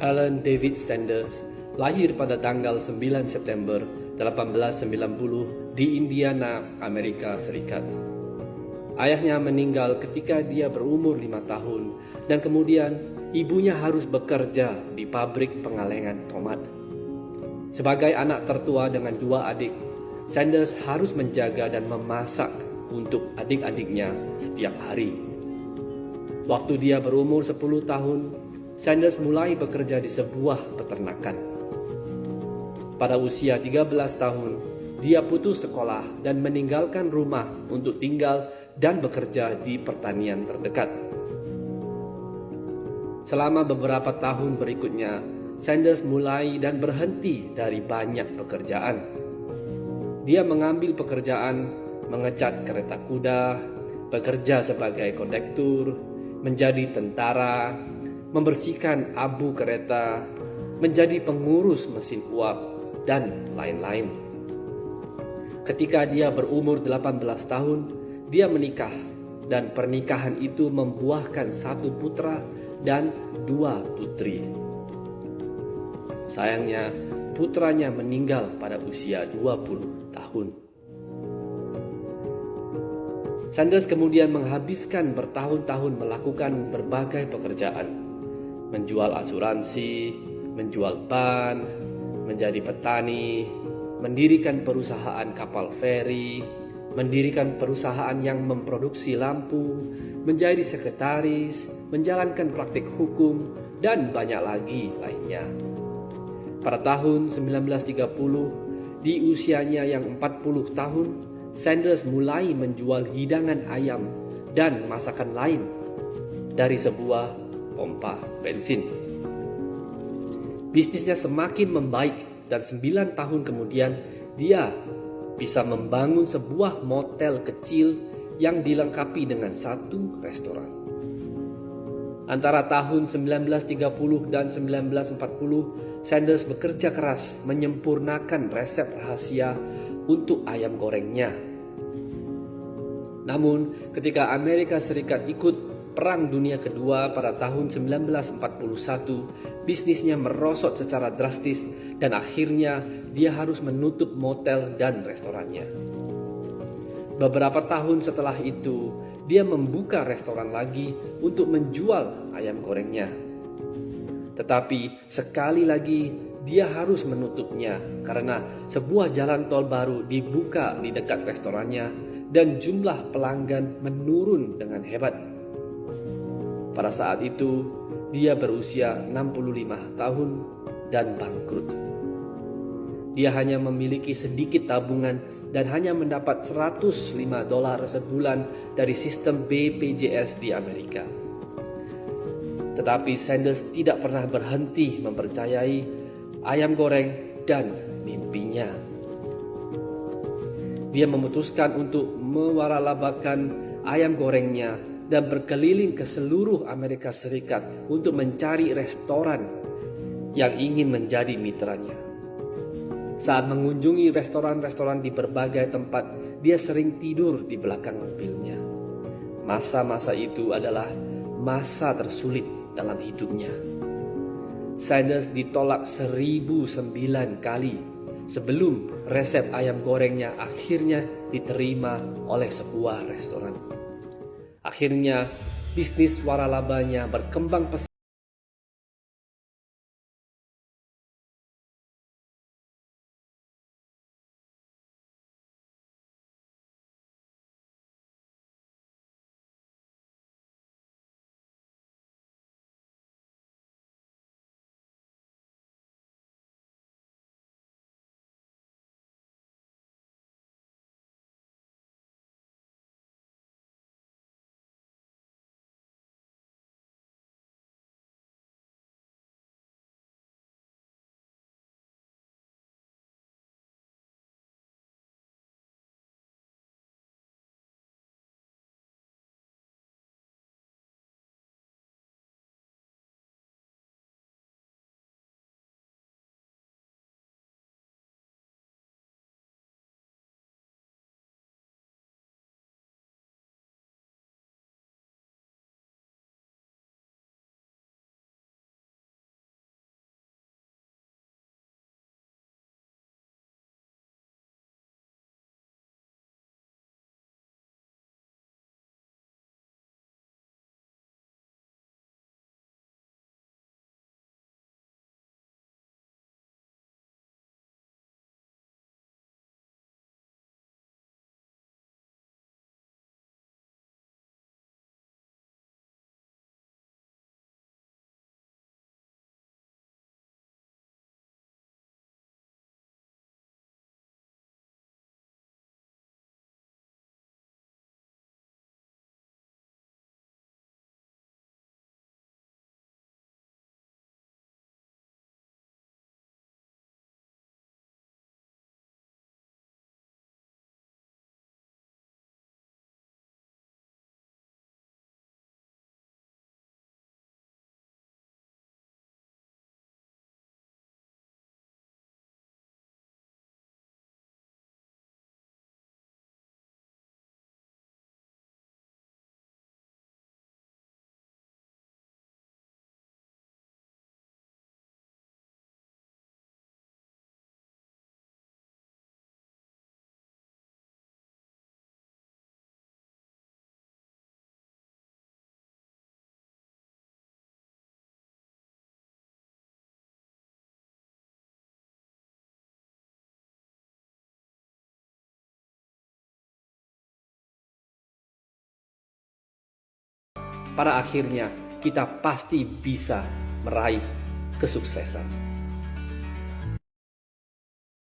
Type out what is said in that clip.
Alan David Sanders lahir pada tanggal 9 September 1890 di Indiana, Amerika Serikat. Ayahnya meninggal ketika dia berumur 5 tahun dan kemudian ibunya harus bekerja di pabrik pengalengan tomat. Sebagai anak tertua dengan 2 adik, Sanders harus menjaga dan memasak untuk adik-adiknya setiap hari. Waktu dia berumur 10 tahun, Sanders mulai bekerja di sebuah peternakan. Pada usia 13 tahun, dia putus sekolah dan meninggalkan rumah untuk tinggal dan bekerja di pertanian terdekat. Selama beberapa tahun berikutnya, Sanders mulai dan berhenti dari banyak pekerjaan. Dia mengambil pekerjaan mengecat kereta kuda, bekerja sebagai kondektur, menjadi tentara, membersihkan abu kereta, menjadi pengurus mesin uap, dan lain-lain. Ketika dia berumur 18 tahun, dia menikah dan pernikahan itu membuahkan 1 putra dan 2 putri. Sayangnya, putranya meninggal pada usia 20 tahun. Sanders kemudian menghabiskan bertahun-tahun melakukan berbagai pekerjaan, menjual asuransi, menjual ban, menjadi petani, mendirikan perusahaan kapal feri, mendirikan perusahaan yang memproduksi lampu, menjadi sekretaris, menjalankan praktik hukum, dan banyak lagi lainnya. Pada tahun 1930, di usianya yang 40 tahun, Sanders mulai menjual hidangan ayam dan masakan lain dari sebuah pompa bensin. Bisnisnya semakin membaik dan 9 tahun kemudian dia bisa membangun sebuah motel kecil yang dilengkapi dengan 1 restoran. Antara tahun 1930 dan 1940, Sanders bekerja keras menyempurnakan resep rahasia untuk ayam gorengnya. Namun, ketika Amerika Serikat ikut Perang Dunia Kedua pada tahun 1941, bisnisnya merosot secara drastis dan akhirnya dia harus menutup motel dan restorannya. Beberapa tahun setelah itu, dia membuka restoran lagi untuk menjual ayam gorengnya. Tetapi sekali lagi dia harus menutupnya karena sebuah jalan tol baru dibuka di dekat restorannya dan jumlah pelanggan menurun dengan hebat. Pada saat itu, dia berusia 65 tahun dan bangkrut. Dia hanya memiliki sedikit tabungan dan hanya mendapat $105 sebulan dari sistem BPJS di Amerika. Tetapi Sanders tidak pernah berhenti mempercayai ayam goreng dan mimpinya. Dia memutuskan untuk mewaralabakan ayam gorengnya dan berkeliling ke seluruh Amerika Serikat untuk mencari restoran yang ingin menjadi mitranya. Saat mengunjungi restoran-restoran di berbagai tempat, dia sering tidur di belakang mobilnya. Masa-masa itu adalah masa tersulit dalam hidupnya. Sanders ditolak 1009 kali sebelum resep ayam gorengnya akhirnya diterima oleh sebuah restoran. Akhirnya, bisnis waralabanya berkembang pesat. pada akhirnya kita pasti bisa meraih kesuksesan.